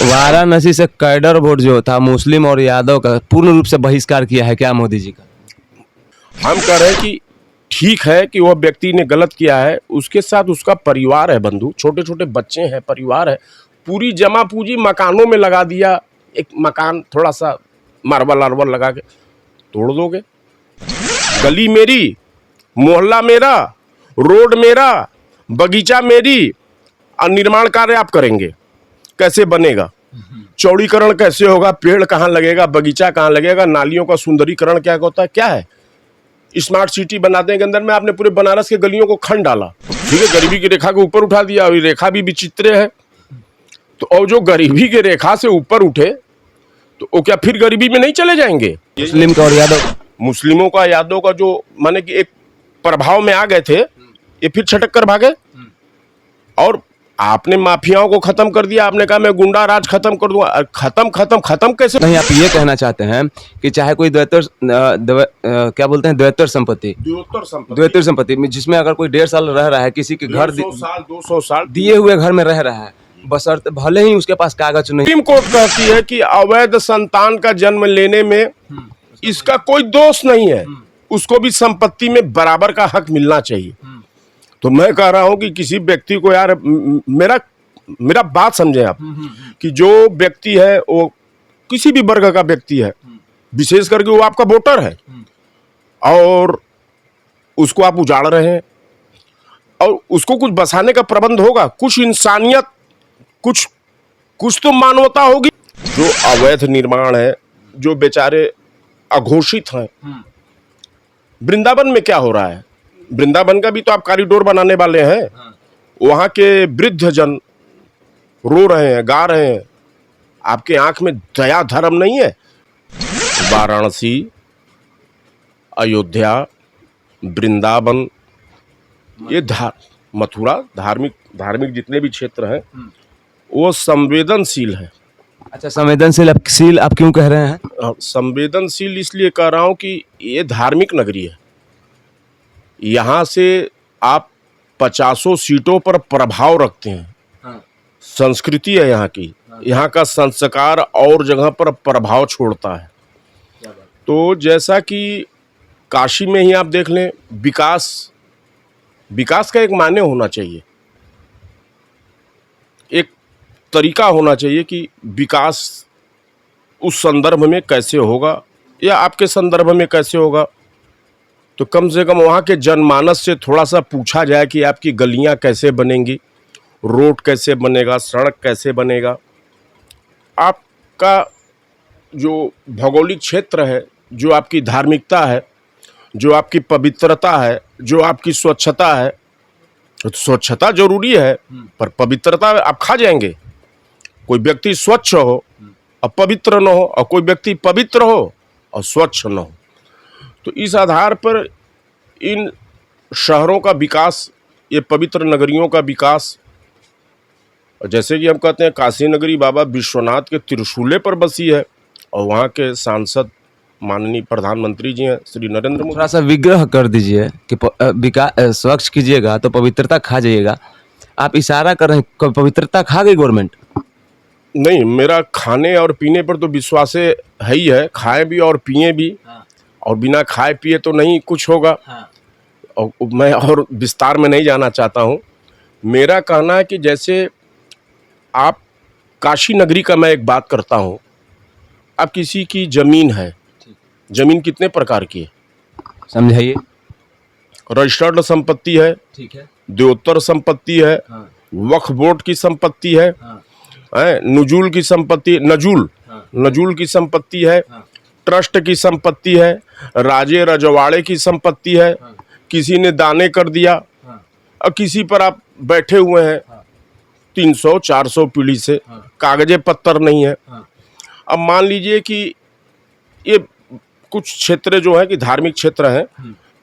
वाराणसी से cadre vote जो था मुस्लिम और यादव का पूर्ण रूप से बहिष्कार किया है क्या मोदी जी का? हम कह रहे हैं कि ठीक है कि वह व्यक्ति ने गलत किया है, उसके साथ उसका परिवार है, बंधु, छोटे छोटे बच्चे हैं, परिवार है, पूरी जमा पूंजी मकानों में लगा दिया। एक मकान थोड़ा सा मार्बल आर्बल लगा के तोड़ दोगे। गली मेरी, मोहल्ला मेरा, रोड मेरा, बगीचा मेरी, और निर्माण कार्य आप करेंगे, कैसे बनेगा? चौड़ीकरण कैसे होगा? पेड़ कहाँ लगेगा? बगीचा कहाँ लगेगा? नालियों का सुंदरीकरण क्या होता है? क्या है? स्मार्ट सिटी बनाते हैं के अंदर में आपने पूरे बनारस के गलियों को खंड डाला, ठीक है, गरीबी की रेखा के ऊपर उठा दिया, और रेखा भी विचित्र है। तो और जो गरीबी के रेखा से ऊपर उठे तो वो क्या फिर गरीबी में नहीं चले जाएंगे? मुस्लिम का और यादव, मुस्लिमों का, यादव का जो माने कि एक प्रभाव में आ गए थे, ये फिर छटक कर भागे। और आपने माफियाओं को खत्म कर दिया, आपने कहा मैं गुंडा राज खत्म कर दूंगा। खत्म खत्म खत्म कैसे? नहीं, आप ये कहना चाहते हैं कि चाहे कोई क्या बोलते हैं द्वैतर संपत्ति, द्वैतर संपत्ति में जिसमें अगर कोई 1.5 साल रह रहा है, किसी के घर 100 साल 200 साल दिए हुए घर में रह रहा है, बशर्ते भले ही उसके पास कागज नहीं। सुप्रीम कोर्ट कहती है कि अवैध संतान का जन्म लेने में इसका कोई दोष नहीं है, उसको भी संपत्ति में बराबर का हक मिलना चाहिए। तो मैं कह रहा हूं कि किसी व्यक्ति को, यार मेरा बात समझे आप, कि जो व्यक्ति है वो किसी भी वर्ग का व्यक्ति है, विशेष करके वो आपका वोटर है, और उसको आप उजाड़ रहे हैं, और उसको कुछ बसाने का प्रबंध होगा, कुछ इंसानियत, कुछ तो मानवता होगी। जो अवैध निर्माण है, जो बेचारे अघोषित हैं, वृंदावन में क्या हो रहा है? वृंदावन का भी तो आप कॉरिडोर बनाने वाले हैं। वहां के वृद्ध जन रो रहे हैं, गा रहे हैं, आपके आंख में दया धर्म नहीं है? वाराणसी, अयोध्या, वृंदावन, ये मथुरा, धार्मिक जितने भी क्षेत्र हैं वो संवेदनशील है। अच्छा, संवेदनशील आप क्यों कह रहे हैं? संवेदनशील इसलिए कह रहा हूं कि ये धार्मिक नगरी है। यहाँ से आप 50 सीटों पर प्रभाव रखते हैं। संस्कृति है यहाँ की, यहाँ का संस्कार और जगह पर प्रभाव छोड़ता है। तो जैसा कि काशी में ही आप देख लें, विकास का एक मान्य होना चाहिए, एक तरीका होना चाहिए कि विकास उस संदर्भ में कैसे होगा या आपके संदर्भ में कैसे होगा। तो कम से कम वहाँ के जनमानस से थोड़ा सा पूछा जाए कि आपकी गलियाँ कैसे बनेंगी, रोड कैसे बनेगा, सड़क कैसे बनेगा, आपका जो भौगोलिक क्षेत्र है, जो आपकी धार्मिकता है, जो आपकी पवित्रता है, जो आपकी स्वच्छता है। तो स्वच्छता जरूरी है, पर पवित्रता आप खा जाएंगे। कोई व्यक्ति स्वच्छ हो और पवित्र न हो, और कोई व्यक्ति पवित्र हो और स्वच्छ न हो। तो इस आधार पर इन शहरों का विकास, ये पवित्र नगरियों का विकास, जैसे कि हम कहते हैं काशी नगरी बाबा विश्वनाथ के त्रिशूले पर बसी है, और वहाँ के सांसद माननीय प्रधानमंत्री जी हैं श्री नरेंद्र मोदी। थोड़ा सा विग्रह कर दीजिए कि विकास स्वच्छ कीजिएगा तो पवित्रता खा जाइएगा। आप इशारा कर रहे हैं पवित्रता खा गई गवर्नमेंट? नहीं, मेरा खाने और पीने पर तो विश्वास है ही है, खाएं भी और पिए भी। और बिना खाए पिए तो नहीं कुछ होगा। और मैं और विस्तार में नहीं जाना चाहता हूँ। मेरा कहना है कि जैसे आप काशी नगरी का मैं एक बात करता हूँ, आप किसी की जमीन है, जमीन कितने प्रकार की है समझाइए। रजिस्टर्ड संपत्ति है, ठीक है, देवोत्तर संपत्ति है, वक्फ बोर्ड की संपत्ति है, नजूल की संपत्ति, नजूल की संपत्ति है, ट्रस्ट की संपत्ति है, राजे रजवाड़े की संपत्ति है, किसी ने दाने कर दिया, और किसी पर आप बैठे हुए हैं 300-400 पीढ़ी से, कागजे पत्तर नहीं है। अब मान लीजिए कि ये कुछ क्षेत्र जो है कि धार्मिक क्षेत्र हैं,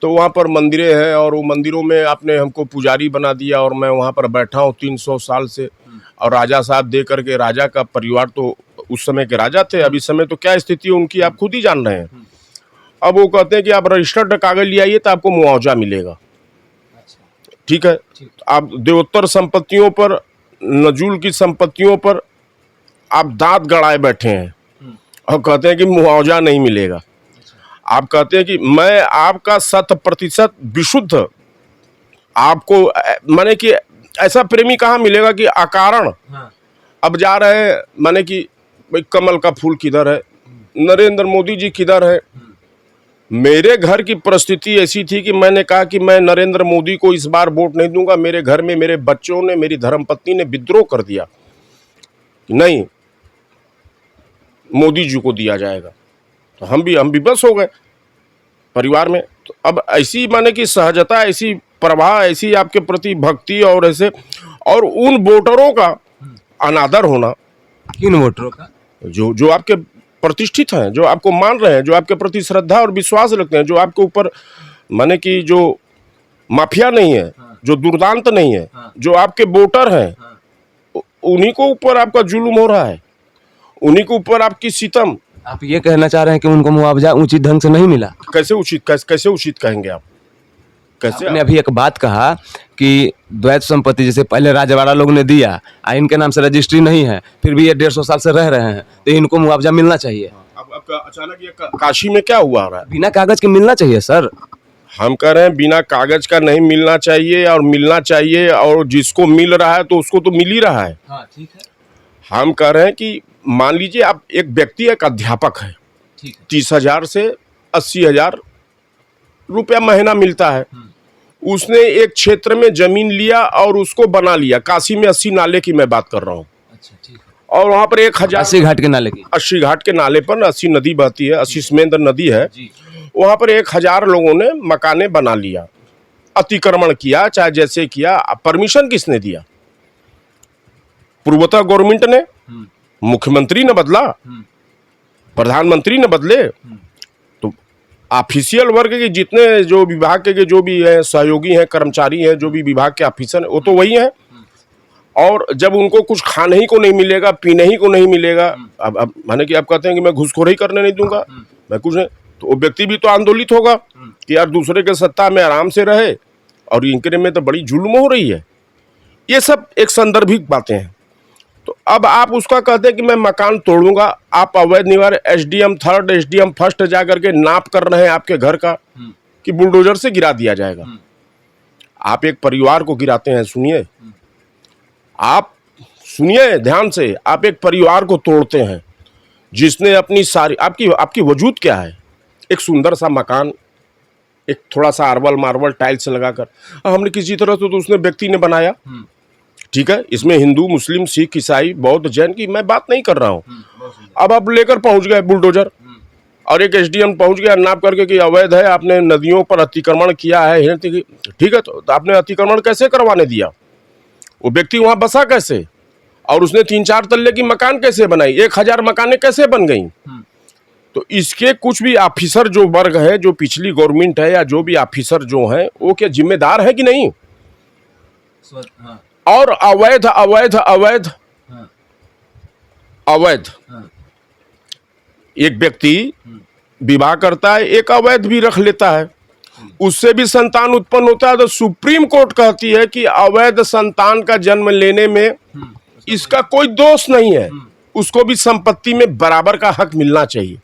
तो वहाँ पर मंदिरें हैं, और वो मंदिरों में आपने हमको पुजारी बना दिया, और मैं वहाँ पर बैठा हूँ 300 साल से, और राजा साहब दे करके, राजा का परिवार तो उस समय के राजा थे, अब इस समय तो क्या स्थिति है उनकी आप खुद ही जान रहे हैं। अब वो कहते हैं कि आप रजिस्टर्ड कागज ले आइए तो आपको मुआवजा मिलेगा। ठीक है, आप देवोत्तर संपत्तियों पर, नजूल की संपत्तियों पर आप दांत गड़ाए बैठे हैं और कहते हैं कि मुआवजा नहीं मिलेगा। आप कहते हैं कि मैं आपका 100% विशुद्ध आपको माने कि ऐसा प्रेमी कहाँ मिलेगा कि अकारण अब जा रहे हैं, माने कि भाई कमल का फूल किधर है, नरेंद्र मोदी जी किधर है। मेरे घर की परिस्थिति ऐसी थी कि मैंने कहा कि मैं नरेंद्र मोदी को इस बार वोट नहीं दूंगा। मेरे घर में मेरे बच्चों ने, मेरी धर्मपत्नी ने विद्रोह कर दिया, नहीं मोदी जी को दिया जाएगा। तो हम भी बस हो गए परिवार में। तो अब ऐसी माने कि सहजता, ऐसी प्रवाह, ऐसी आपके प्रति भक्ति और ऐसे, और उन वोटरों का अनादर होना। किन वोटरों का? जो आपके प्रतिष्ठित हैं, जो आपको मान रहे हैं, जो आपके प्रति श्रद्धा और विश्वास रखते हैं, जो आपके ऊपर माने कि जो माफिया नहीं है, जो दुर्दांत नहीं है, जो आपके वोटर हैं, उन्हीं को ऊपर आपका जुल्म हो रहा है, उन्हीं के ऊपर आपकी सितम। आप ये कहना चाह रहे हैं कि उनको मुआवजा उचित ढंग से नहीं मिला? कैसे उचित कहेंगे आप? कैसे? आपने अभी एक बात कहा कि द्वैत संपत्ति जैसे पहले राजवाड़ा लोग ने दिया, इनके नाम से रजिस्ट्री नहीं है, फिर भी ये 150 साल से रह रहे हैं, तो इनको मुआवजा मिलना चाहिए। अब अचानक ये काशी में क्या हुआ रहा है? बिना कागज के मिलना चाहिए सर। हम कह रहे हैं बिना कागज का नहीं मिलना चाहिए, और मिलना चाहिए, और जिसको मिल रहा है तो उसको तो मिल ही रहा है। हाँ, ठीक है। हम कह रहे हैं कि मान लीजिए आप एक व्यक्ति, एक अध्यापक है, 30,000 से 80,000 रुपया महीना मिलता है। उसने एक क्षेत्र में जमीन लिया और उसको बना लिया। काशी में 80 नाले की मैं बात कर रहा हूँ। अच्छा, ठीक है। और वहाँ पर 80 घाट के नाले की, 80 घाट के नाले पर 80 नदी बहती है, 80 समेंद्र नदी है। वहाँ पर 1000 लोगों ने मकाने बना लिया, अतिक्रमण किया, चाहे जैसे किया। परमिशन किसने दिया? पूर्वोत्तर गवर्नमेंट ने। मुख्यमंत्री ने बदला, प्रधानमंत्री ने बदले, तो ऑफिशियल वर्ग के जितने जो विभाग के जो भी हैं, सहयोगी हैं, कर्मचारी हैं, जो भी विभाग के ऑफिसर हैं, वो तो वही हैं। और जब उनको कुछ खाने ही को नहीं मिलेगा, पीने ही को नहीं मिलेगा, अब माने कि आप कहते हैं कि मैं घुसखोरी करने नहीं दूंगा, मैं कुछ नहीं, तो वो व्यक्ति भी तो आंदोलित होगा कि यार दूसरे के सत्ता में आराम से रहे और इनके में तो बड़ी जुल्म हो रही है। ये सब एक संदर्भिक बातें हैं। तो अब आप उसका कहते हैं कि मैं मकान तोड़ूंगा। आप अवैध निवारण SDM 3rd, SDM 1st जा करके नाप कर रहे हैं आपके घर का कि बुलडोजर से गिरा दिया जाएगा। आप एक परिवार को गिराते हैं। सुनिए, आप सुनिए ध्यान से, आप एक परिवार को तोड़ते हैं जिसने अपनी सारी आपकी वजूद क्या है? एक सुंदर सा मकान, एक थोड़ा सा आर्बल मार्बल टाइल्स लगाकर हमने किसी तरह से तो उसने व्यक्ति ने बनाया, ठीक है। इसमें हिंदू, मुस्लिम, सिख, ईसाई, बौद्ध, जैन की मैं बात नहीं कर रहा हूँ। अब आप लेकर पहुंच गए बुलडोजर, और एक SDM पहुंच गया नाप करके कि अवैध है, आपने नदियों पर अतिक्रमण किया है, ठीक है। तो आपने अतिक्रमण कैसे करवाने दिया? वो व्यक्ति वहां बसा कैसे? और उसने 3-4 तल्ले की मकान कैसे बनाई? 1000 मकानें कैसे बन गई? तो इसके कुछ भी ऑफिसर जो वर्ग है, जो पिछली गवर्नमेंट है, या जो भी ऑफिसर जो है, वो क्या जिम्मेदार है कि नहीं? और अवैध अवैध अवैध अवैध एक व्यक्ति विवाह करता है, एक अवैध भी रख लेता है, उससे भी संतान उत्पन्न होता है। तो सुप्रीम कोर्ट कहती है कि अवैध संतान का जन्म लेने में इसका कोई दोष नहीं है, उसको भी संपत्ति में बराबर का हक मिलना चाहिए।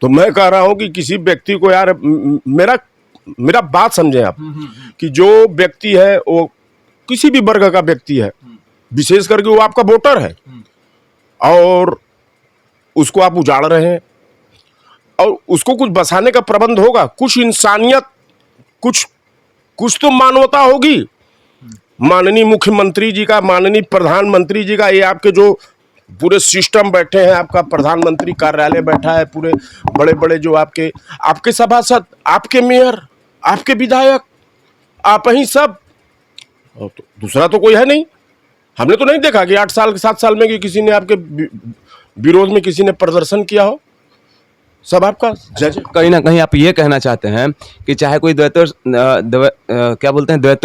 तो मैं कह रहा हूं कि किसी व्यक्ति को, यार मेरा बात समझें आप, कि जो व्यक्ति है वो किसी भी वर्ग का व्यक्ति है, विशेष करके वो आपका वोटर है, और उसको आप उजाड़ रहे हैं, और उसको कुछ बसाने का प्रबंध होगा, कुछ इंसानियत, कुछ तो मानवता होगी। माननीय मुख्यमंत्री जी का, माननीय प्रधानमंत्री जी का, ये आपके जो पूरे सिस्टम बैठे हैं, आपका प्रधानमंत्री कार्यालय बैठा है, पूरे बड़े बड़े जो आपके सभासद, आपके मेयर, आपके विधायक, आप ही सब, तो दूसरा तो कोई है नहीं। हमने तो नहीं देखा कि 8 साल 7 साल में कि किसी ने आपके विरोध में किसी ने प्रदर्शन किया हो। सब आपका जज। कहीं ना कहीं आप ये कहना चाहते हैं कि चाहे कोई द्वैतर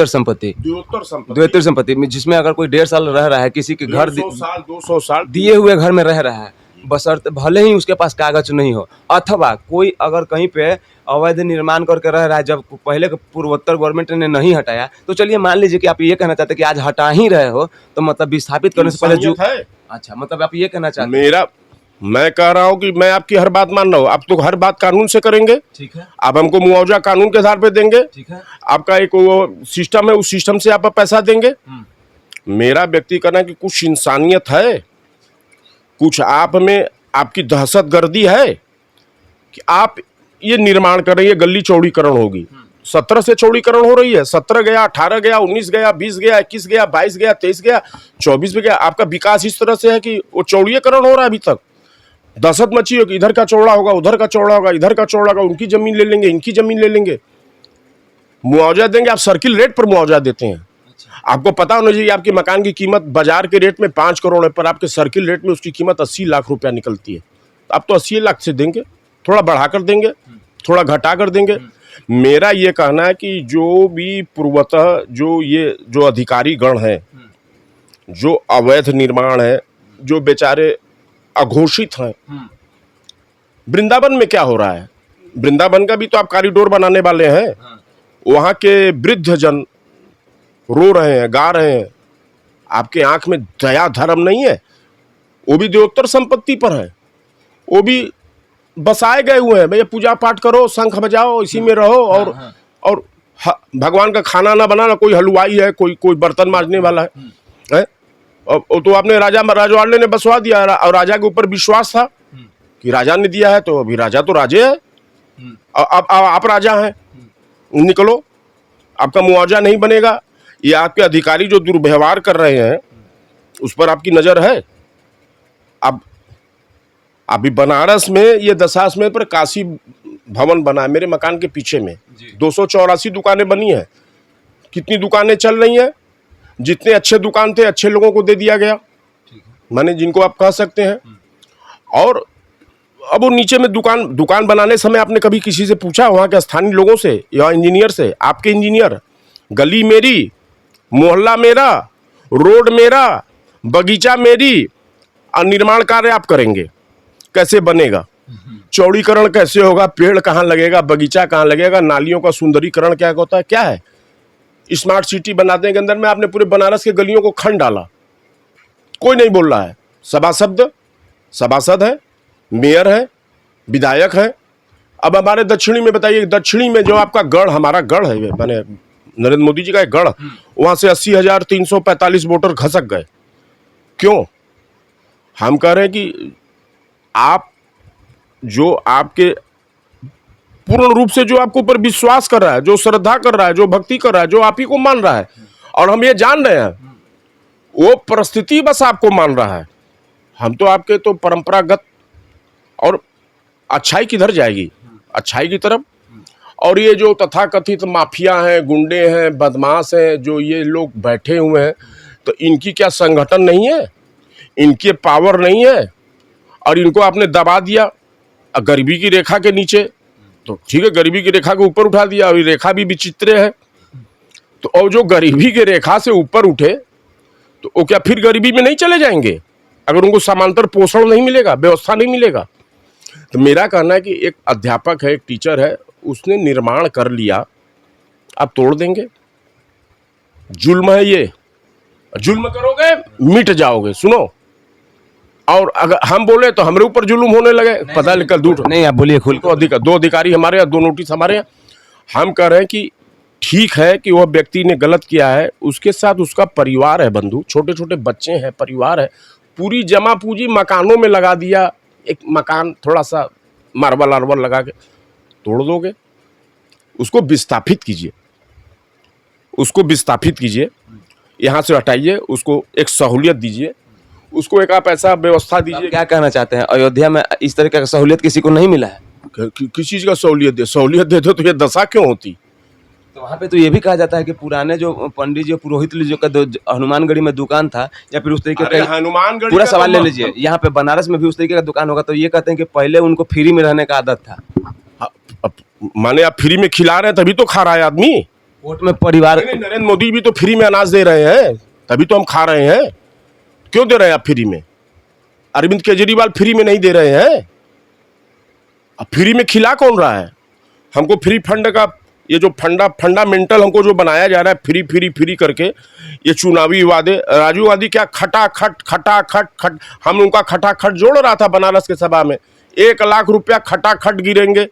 संपत्ति में, जिसमें अगर कोई 1.5 साल रह रहा है, किसी के घर 200 साल दिए हुए घर में रह रहा है, बशर्ते भले ही उसके पास कागज नहीं हो, अथवा कोई अगर कहीं पे अवैध निर्माण करके रह रहा है, जब पहले के पूर्वोत्तर गवर्नमेंट ने नहीं हटाया, तो चलिए मान लीजिए कि आप ये कहना चाहते हैं कि आज हटा ही रहे हो, तो मतलब विस्थापित करने से पहले जो इंसानियत है। अच्छा, मतलब आप ये कहना चाहते हैं। मेरा मैं कह रहा हूं कि मैं आपकी हर बात मान रहा हूं, आप तो हर बात कानून से करेंगे, ठीक है, आप हमको मुआवजा कानून के आधार पे देंगे, ठीक है। आपका एक वो सिस्टम है, उस सिस्टम से आप पैसा देंगे। मेरा व्यक्ति कहना है कि कुछ इंसानियत है, कुछ आप में आपकी दहशतगर्दी है कि आप ये निर्माण कर रही है, गली चौड़ीकरण होगी, 17 से चौड़ीकरण हो रही है, 17 गया, 18 गया, 19 गया, 20 गया, 21 गया, 22 गया, 23 गया, 24 में गया। आपका विकास इस तरह से है कि वो चौड़ीकरण हो रहा है। अभी तक दहशत मची हो कि इधर का चौड़ा होगा, उधर का चौड़ा होगा, इधर का चौड़ा होगा, उनकी जमीन ले लेंगे, इनकी जमीन ले लेंगे, मुआवजा देंगे। आप सर्किल रेट पर मुआवजा देते हैं। आपको पता होना चाहिए आपके मकान की कीमत बाजार के रेट में 5 करोड़ है, पर आपके सर्किल रेट में उसकी कीमत 80 लाख रुपया निकलती है। आप तो 80 लाख से देंगे, थोड़ा बढ़ा कर देंगे, थोड़ा घटा कर देंगे। मेरा ये कहना है कि जो भी पूर्वतः जो अधिकारी गण हैं, जो अवैध निर्माण है, जो बेचारे अघोषित हैं, वृंदावन में क्या हो रहा है, वृंदावन का भी तो आप कॉरिडोर बनाने वाले हैं। वहाँ के वृद्ध जन रो रहे हैं, गा रहे हैं। आपके आंख में दया धर्म नहीं है। वो भी देवोत्तर संपत्ति पर है, वो भी बसाए गए हुए हैं। भैया पूजा पाठ करो, शंख बजाओ, इसी में रहो, और भगवान का खाना ना बनाना, कोई हलवाई है, कोई बर्तन मांजने वाला है? और तो आपने राजवाड़े ने बसवा दिया, और राजा के ऊपर विश्वास था कि राजा ने दिया है, तो अभी राजा तो राजे है, आप राजा हैं, निकलो, आपका मुआवजा नहीं बनेगा। ये आपके अधिकारी जो दुर्व्यवहार कर रहे हैं उस पर आपकी नजर है। अब अभी बनारस में ये दशाश्वमेध पर काशी भवन बना है, मेरे मकान के पीछे में 284 दुकानें बनी है। कितनी दुकानें चल रही हैं? जितने अच्छे दुकान थे अच्छे लोगों को दे दिया गया, माने जिनको आप कह सकते हैं। और अब वो नीचे में दुकान बनाने समय आपने कभी किसी से पूछा, वहाँ के स्थानीय लोगों से या इंजीनियर से? आपके इंजीनियर, गली मेरी, मोहल्ला मेरा, रोड मेरा, बगीचा मेरी, और निर्माण कार्य आप करेंगे, कैसे बनेगा? चौड़ीकरण कैसे होगा? पेड़ कहाँ लगेगा? बगीचा कहाँ लगेगा? नालियों का सुंदरीकरण क्या होता है? क्या है? स्मार्ट सिटी बनाने के अंदर में आपने पूरे बनारस के गलियों को खंड डाला, कोई नहीं बोल रहा है। सभासद है, मेयर है, विधायक है। अब हमारे दक्षिणी में बताइए, दक्षिणी में जो आपका गढ़, हमारा गढ़ है, मैंने नरेंद्र मोदी जी का एक गढ़, वहां से 80,345 वोटर खसक गए। क्यों? हम कह रहे हैं कि आप जो आपके पूर्ण रूप से जो आपके ऊपर विश्वास कर रहा है, जो श्रद्धा कर रहा है, जो भक्ति कर रहा है, जो आप ही को मान रहा है, और हम ये जान रहे हैं वो परिस्थिति बस आपको मान रहा है। हम तो आपके तो परंपरागत और अच्छाई किधर जाएगी? अच्छाई की तरफ। और ये जो तथाकथित माफिया हैं, गुंडे हैं, बदमाश हैं, जो ये लोग बैठे हुए हैं, तो इनकी क्या संगठन नहीं है? इनके पावर नहीं है? और इनको आपने दबा दिया गरीबी की रेखा के नीचे, तो ठीक है, गरीबी की रेखा के ऊपर उठा दिया, और ये रेखा भी विचित्र है। तो और जो गरीबी की रेखा से ऊपर उठे, तो वो क्या फिर गरीबी में नहीं चले जाएंगे अगर उनको समांतर पोषण नहीं मिलेगा, व्यवस्था नहीं मिलेगा? तो मेरा कहना है कि एक अध्यापक है, एक टीचर है, उसने निर्माण कर लिया, आप तोड़ देंगे? जुल्म है ये, जुल्म करोगे मिट जाओगे। सुनो, और अगर हम बोले तो हमारे ऊपर जुल्म होने लगे, पता निकल दूर नहीं, आप बोलिए खुल। तो दो अधिकारी हमारे यहाँ, 2 नोटिस हमारे यहाँ। हम कह रहे हैं कि ठीक है कि वह व्यक्ति ने गलत किया है, उसके साथ उसका परिवार है, बंधु, छोटे छोटे बच्चे हैं, परिवार है, पूरी जमा पूंजी मकानों में लगा दिया। एक मकान थोड़ा सा मार्बल आर्बल लगा के तोड़ दोगे, उसको विस्थापित कीजिए, उसको विस्थापित कीजिए, यहाँ से हटाइए, उसको एक सहूलियत दीजिए, उसको एक आप ऐसा व्यवस्था दीजिए। क्या कहना चाहते हैं, अयोध्या में इस तरह का सहूलियत किसी को नहीं मिला है? किस चीज़ का सहूलियत दे दो तो ये दशा क्यों होती? तो वहाँ पे तो ये भी कहा जाता है कि पुराने जो पंडित जी, पुरोहित जी का हनुमानगढ़ी में दुकान था, या फिर उस तरीके का हनुमानगढ़ी पूरा सवाल ले लीजिए, यहाँ पे बनारस में भी उस तरीके का दुकान होगा, तो ये कहते हैं कि पहले उनको फ्री में रहने का आदत था। माने आप फ्री में खिला रहे हैं तभी तो खा रहा है आदमी। कोर्ट में परिवार, नरेंद्र मोदी भी तो फ्री में अनाज दे रहे हैं, तभी तो हम खा रहे हैं। क्यों दे रहे हैं आप फ्री में? अरविंद केजरीवाल फ्री में नहीं दे रहे हैं। अब फ्री में खिला कौन रहा है? हमको फ्री फंड का ये जो फंडामेंटल हमको जो बनाया जा रहा है फ्री फ्री फ्री करके, ये चुनावी वादे, राजू गांधी क्या खटाखट हम उनका खटाखट जोड़ रहा था बनारस के सभा में, 1 लाख रुपया खटाखट गिरेंगे,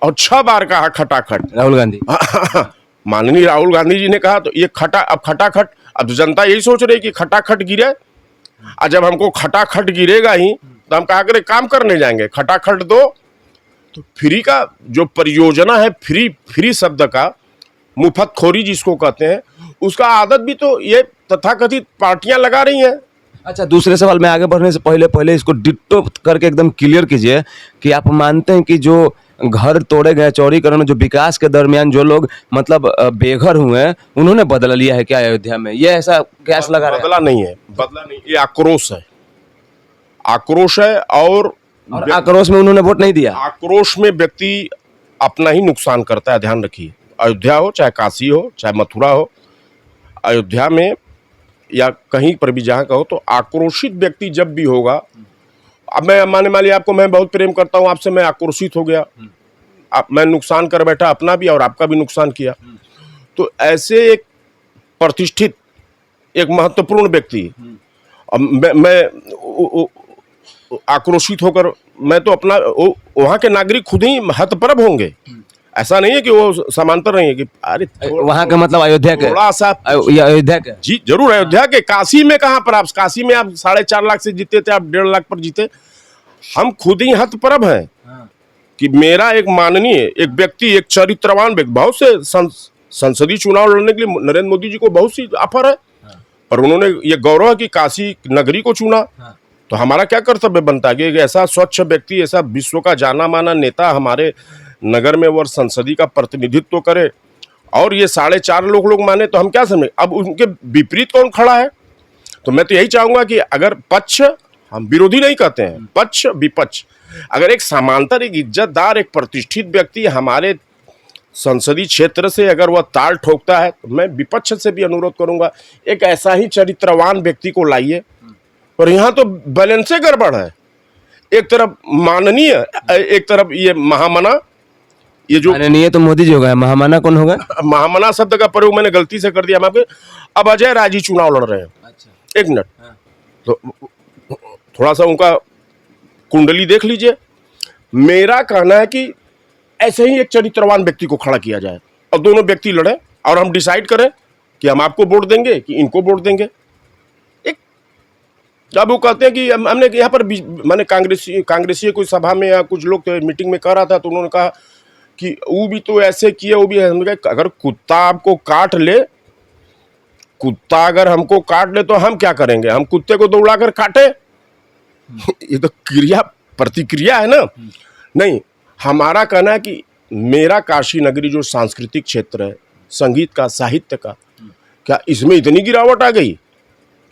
और 6 बार कहा खटाखट राहुल गांधी। माननीय राहुल गांधी जी ने कहा, तो ये खटाखट, अब जनता यही सोच रही है कि खटाखट गिरे, और जब हमको खटाखट गिरेगा ही तो हम कहा करें काम करने जाएंगे, खटाखट दो। तो फ्री का जो परियोजना है, फ्री शब्द का मुफ्तखोरी जिसको कहते हैं, उसका आदत भी तो ये तथाकथित पार्टियां लगा रही हैं। अच्छा, दूसरे सवाल में आगे बढ़ने से पहले इसको डिट्टो करके एकदम क्लियर कीजिए कि आप मानते हैं कि जो घर तोड़े गए चौड़ीकरण में जो विकास के दरमियान जो लोग मतलब बेघर हुए हैं, उन्होंने बदला लिया है क्या अयोध्या में? ये ऐसा कैस लगा रहा है? बदला नहीं है, बदला नहीं, ये आक्रोश है, आक्रोश है। और आक्रोश में उन्होंने वोट नहीं दिया। आक्रोश में व्यक्ति अपना ही नुकसान करता है, ध्यान रखिए। अयोध्या हो, चाहे काशी हो, चाहे मथुरा हो, अयोध्या में या कहीं पर भी जहाँ का हो, तो आक्रोशित व्यक्ति जब भी होगा, अब मैं मान लीजिए आपको, मैं बहुत प्रेम करता हूँ आपसे, मैं आक्रोशित हो गया, मैं नुकसान कर बैठा अपना भी और आपका भी नुकसान किया, तो ऐसे एक प्रतिष्ठित, एक महत्वपूर्ण व्यक्ति, अब मैं आक्रोशित होकर, मैं तो अपना, वहाँ के नागरिक खुद ही हतप्रभ होंगे। ऐसा नहीं है कि वो समांतर नहीं है कि अरे वहाँ का मतलब अयोध्या के, थोड़ा सा अयोध्या के, जी जरूर अयोध्या के। काशी में कहाँ पर, आप काशी में आप 4.5 लाख से जीते थे, आप 1.5 लाख पर जीते। हम खुद ही हतप्रभ हैं कि मेरा एक माननीय एक व्यक्ति, एक चरित्रवान व्यक्ति, बहुत से संसदीय चुनाव लड़ने के लिए नरेंद्र मोदी जी को बहुत सी ऑफर है, पर उन्होंने ये गौरव है कि काशी नगरी को चुना। तो हमारा क्या कर्तव्य बनता है कि एक ऐसा स्वच्छ व्यक्ति, ऐसा विश्व का जाना माना नेता हमारे नगर में और संसदीय का प्रतिनिधित्व करे, और ये 4.5 लोग माने, तो हम क्या समझे? अब उनके विपरीत कौन खड़ा है? तो मैं तो यही चाहूंगा कि अगर पक्ष, हम विरोधी नहीं कहते हैं, पक्ष विपक्ष, अगर एक समांतर, एक इज्जतदार, एक प्रतिष्ठित व्यक्ति हमारे संसदीय क्षेत्र से अगर वह ताल ठोकता है, तो मैं विपक्ष से भी अनुरोध करूंगा एक ऐसा ही चरित्रवान व्यक्ति को लाइए। पर यहाँ तो बैलेंसे गड़बड़ है, एक तरफ माननीय, एक तरफ ये महामना, ये जो माननीय तो मोदी जी हो गए, महामना कौन होगा? महामना शब्द का प्रयोग मैंने गलती से कर दिया, मैं अब अजय राय जी चुनाव लड़ रहे हैं। अच्छा। 1 मिनट, तो थोड़ा सा उनका कुंडली देख लीजिए। मेरा कहना है कि ऐसे ही एक चरित्रवान व्यक्ति को खड़ा किया जाए और दोनों व्यक्ति लड़े, और हम डिसाइड करें कि हम आपको वोट देंगे कि इनको वोट देंगे। एक जब वो कहते हैं कि हमने यहाँ पर मैंने कांग्रेसी कोई सभा में या कुछ लोग तो मीटिंग में कह रहा था, तो उन्होंने कहा कि वो भी तो ऐसे किए, वो भी। अगर कुत्ता आपको काट ले, कुत्ता अगर हमको काट ले तो हम क्या करेंगे? हम कुत्ते को दौड़ा कर काटे? ये तो क्रिया प्रतिक्रिया है ना। नहीं, हमारा कहना है कि मेरा काशी नगरी जो सांस्कृतिक क्षेत्र है, संगीत का, साहित्य का, क्या इसमें इतनी गिरावट आ गई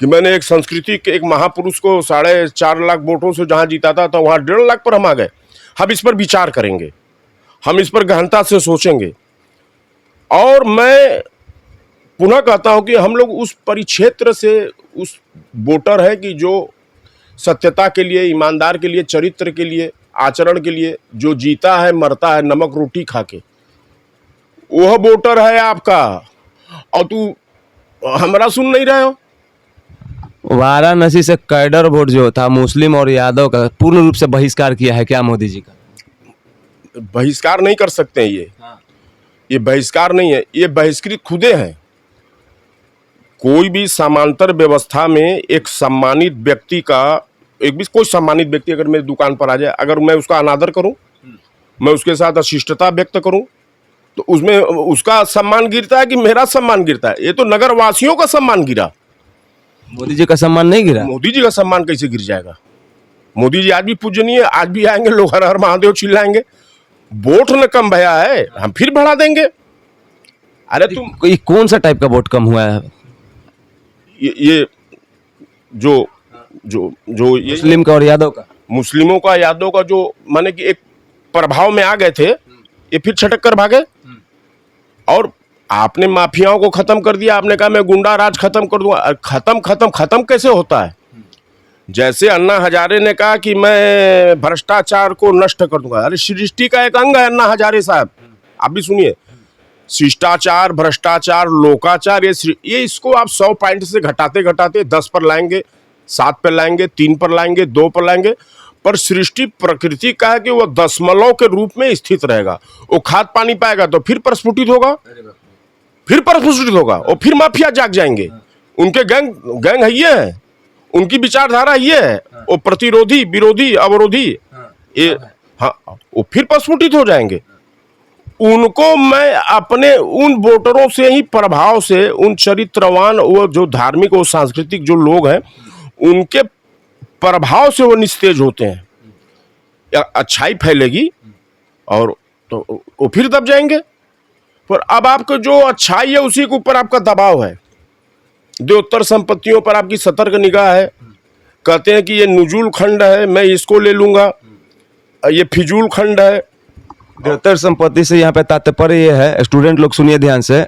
कि मैंने एक संस्कृति के एक महापुरुष को 4.5 लाख वोटों से जहां जीता था, तो वहां 1.5 लाख पर हम आ गए। हम इस पर विचार करेंगे, हम इस पर गहनता से सोचेंगे, और मैं पुनः कहता हूं कि हम लोग उस परिक्षेत्र से उस वोटर है कि जो सत्यता के लिए, ईमानदार के लिए, चरित्र के लिए, आचरण के लिए जो जीता है, मरता है नमक रोटी खा के, वह वोटर है आपका। और तू हमारा सुन नहीं रहे हो? वाराणसी से कैडर वोट जो था मुस्लिम और यादव का पूर्ण रूप से बहिष्कार किया है क्या मोदी जी का? बहिष्कार नहीं कर सकते हैं ये बहिष्कार नहीं है, ये बहिष्कृत खुदे हैं। कोई भी समांतर व्यवस्था में एक सम्मानित व्यक्ति का, एक भी कोई सम्मानित व्यक्ति अगर मेरी दुकान पर आ जाए, अगर मैं उसका अनादर करूं, मैं उसके साथ अशिष्टता व्यक्त करूं, तो उसमें उसका सम्मान गिरता है कि मेरा सम्मान गिरता है? ये तो नगर वासियों का सम्मान गिरा, मोदी जी का सम्मान नहीं गिरा। मोदी जी का सम्मान कैसे गिर जाएगा? मोदी जी आज भी पूजनीय, आज भी आएंगे लोग, हर हर महादेव चिल्लाएंगे। वोट न कम भया है, हम फिर बढ़ा देंगे। अरे तुम कोई कौन सा टाइप का वोट कम हुआ है? ये जो जो जो ये मुस्लिम का और यादव का, मुस्लिमों का, यादव का, जो माने कि एक प्रभाव में आ गए थे, ये फिर छटक कर भागे। और आपने माफियाओं को खत्म कर दिया, आपने कहा मैं गुंडा राज खत्म कर दूंगा। खत्म कैसे होता है? जैसे अन्ना हजारे ने कहा कि मैं भ्रष्टाचार को नष्ट कर दूंगा, अरे सृष्टि का एक अंग है अन्ना हजारे साहब, आप भी सुनिए। शिष्टाचार, भ्रष्टाचार, लोकाचार, ये इसको आप 100 पॉइंट से घटाते घटाते 10 पर लाएंगे, 7 पर लाएंगे, 3 पर लाएंगे, 2 पर लाएंगे, पर सृष्टि प्रकृति का है कि वो दशमलव के रूप में स्थित रहेगा। वो खाद पानी पाएगा तो फिर प्रस्फुटित होगा, फिर प्रस्फुटित होगा, और फिर माफिया जाग जाएंगे। उनके गैंग है ये है, उनकी विचारधारा ये है, वो प्रतिरोधी, विरोधी, अवरोधी, ये हाँ, वो फिर प्रस्फुटित हो जाएंगे। उनको मैं अपने उन वोटरों से ही प्रभाव से, उन चरित्रवान, वो जो धार्मिक, वो सांस्कृतिक जो लोग हैं, उनके प्रभाव से वो निस्तेज होते हैं। अच्छाई फैलेगी और तो वो फिर दब जाएंगे। पर अब आपको जो अच्छाई है उसी के ऊपर आपका दबाव है। देवोत्तर संपत्तियों पर आपकी सतर्क निगाह है। कहते हैं कि ये नुजूल खंड है, मैं इसको ले लूंगा, ये फिजूल खंड है। देवोत्तर संपत्ति से यहाँ पे तात्पर्य ये है, स्टूडेंट लोग सुनिए ध्यान से,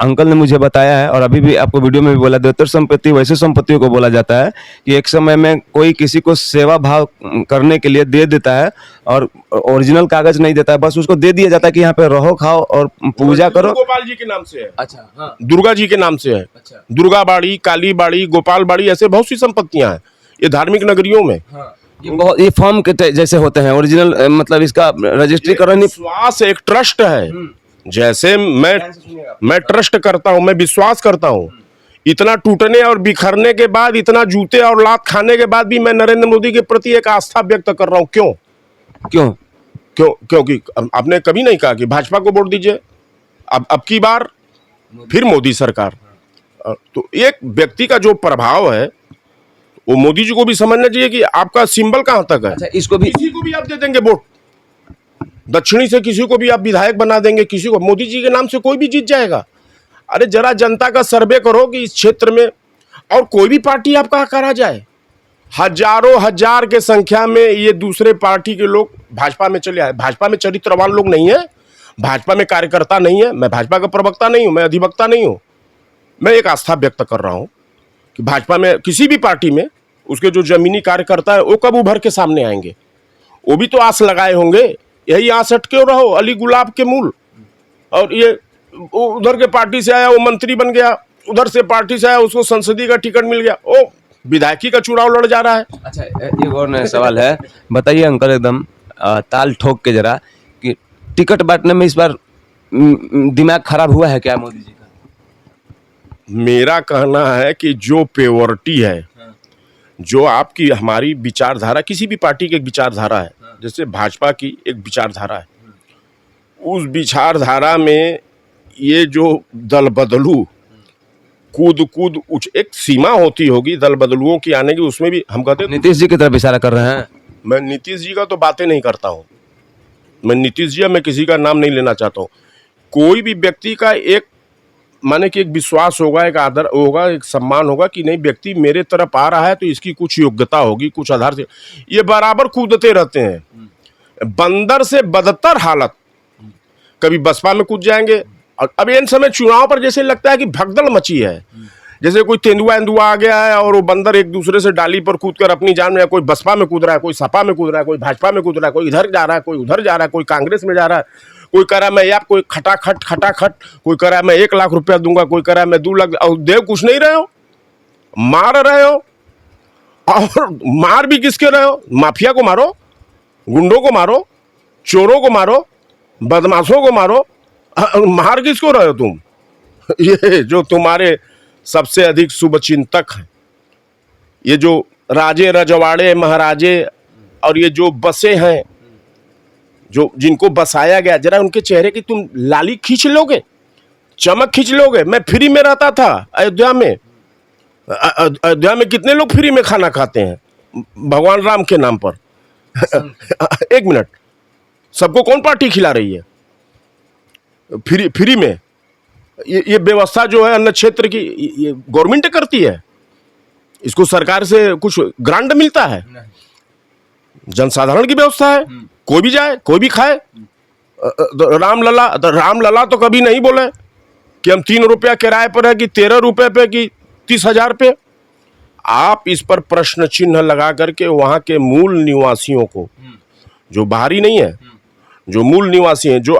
अंकल ने मुझे बताया है और अभी भी आपको वीडियो में भी बोला, देवोत्तर संपत्ति वैसे संपत्तियों को बोला जाता है कि एक समय में कोई किसी को सेवा भाव करने के लिए दे देता है और ओरिजिनल कागज नहीं देता है, बस उसको दे दिया जाता है कि यहाँ पे रहो, खाओ और पूजा करो। गोपाल जी के नाम से है। अच्छा, हाँ। दुर्गा जी के नाम से है। अच्छा। दुर्गा बाड़ी, काली बाड़ी, गोपाल बाड़ी, ऐसे बहुत सी संपत्तियां हैं ये धार्मिक नगरियों में। हाँ। ये फॉर्म के जैसे होते हैं ओरिजिनल, मतलब इसका रजिस्ट्री करना नहीं। विश्वास एक ट्रस्ट है। जैसे मैं ट्रस्ट करता हूं, मैं विश्वास करता हूं। इतना टूटने और बिखरने के बाद, इतना जूते और लात खाने के बाद भी मैं नरेंद्र मोदी के प्रति एक आस्था व्यक्त कर रहा हूं। क्योंकि आपने कभी नहीं कहा कि भाजपा को वोट दीजिए, अब की बार फिर मोदी सरकार। तो एक व्यक्ति का जो प्रभाव है वो मोदी जी को भी समझना चाहिए कि आपका सिंबल कहां तक है। अच्छा, इसको भी, किसी को भी आप दे देंगे वोट, दक्षिणी से किसी को भी आप विधायक बना देंगे, किसी को, मोदी जी के नाम से कोई भी जीत जाएगा। अरे जरा जनता का सर्वे करो कि इस क्षेत्र में, और कोई भी पार्टी आपका करा जाए, हजारों हजार के संख्या में ये दूसरे पार्टी के लोग भाजपा में चले आए। भाजपा में चरित्रवान लोग नहीं है, भाजपा में कार्यकर्ता नहीं है। मैं भाजपा का प्रवक्ता नहीं हूं, मैं अधिवक्ता नहीं हूं, मैं एक आस्था व्यक्त कर रहा हूं कि भाजपा में, किसी भी पार्टी में, उसके जो जमीनी कार्यकर्ता है वो कब उभर के सामने आएंगे। वो भी तो आस लगाए होंगे, यही आस अटके रहो, अली गुलाब के मूल। और ये उधर के पार्टी से आया वो मंत्री बन गया, उधर से पार्टी से आया उसको संसदीय का टिकट मिल गया, वो विधायकी का चुनाव लड़ जा रहा है। अच्छा, एक और नया सवाल है, बताइए अंकल एकदम ताल ठोक के जरा, कि टिकट बांटने में इस बार दिमाग खराब हुआ है क्या मोदी जी का? मेरा कहना है कि जो प्योरिटी है, जो आपकी हमारी विचारधारा, किसी भी पार्टी की एक विचारधारा है, जैसे भाजपा की एक विचारधारा है, उस विचारधारा में ये जो दल बदलू कूद एक सीमा होती होगी दल बदलुओं की आने की, उसमें भी हम कहते हैं। नीतीश जी की तरफ इशारा कर रहे हैं। मैं नीतीश जी का तो बातें नहीं करता हूँ, मैं नीतीश जी, मैं किसी का नाम नहीं लेना चाहता हूँ। कोई भी व्यक्ति का एक माने कि एक विश्वास होगा, एक आदर होगा, एक सम्मान होगा कि नहीं, व्यक्ति मेरे तरफ आ रहा है तो इसकी कुछ योग्यता होगी, कुछ आधार से। ये बराबर कूदते रहते हैं, बंदर से बदतर हालत। कभी बसपा में कूद जाएंगे, और अब इन समय चुनाव पर जैसे लगता है कि भगदड़ मची है, जैसे कोई तेंदुआ आ गया है और वो बंदर एक दूसरे से डाली पर कूद कर अपनी जान में, कोई बसपा में कूद रहा है, कोई सपा में कूद रहा है, कोई भाजपा में कूद रहा है, कोई इधर जा रहा है, कोई उधर जा रहा है, कोई कांग्रेस में जा रहा है, कोई कह रहा है मैं आप, कोई खटाखट, कोई कह रहा है मैं 1 लाख रुपया दूंगा, कोई कह रहा है मैं 2 लाख। और देव कुछ नहीं रहे हो, मार रहे हो, और मार भी किसके रहे हो? माफिया को मारो, गुंडों को मारो, चोरों को मारो, बदमाशों को मारो, मार किसको रहे हो तुम? ये जो तुम्हारे सबसे अधिक शुभचिंतक हैं, ये जो राजे रजवाड़े महाराजे और ये जो बसे हैं, जो जिनको बसाया गया, जरा उनके चेहरे की तुम लाली खींच लोगे, चमक खींच लोगे। मैं फ्री में रहता था अयोध्या में। अयोध्या में कितने लोग फ्री में खाना खाते हैं भगवान राम के नाम पर? एक मिनट, सबको कौन पार्टी खिला रही है फ्री में? ये व्यवस्था जो है अन्न क्षेत्र की, ये गवर्नमेंट करती है, इसको सरकार से कुछ ग्रांट मिलता है? जनसाधारण की व्यवस्था है, कोई भी जाए कोई भी खाए। रामलला तो कभी नहीं बोले कि हम 3 रुपया किराए पर है कि 13 रुपये पे कि 30,000 पे। आप इस पर प्रश्न चिन्ह लगा करके वहाँ के मूल निवासियों को, जो बाहरी नहीं है, जो मूल निवासी हैं, जो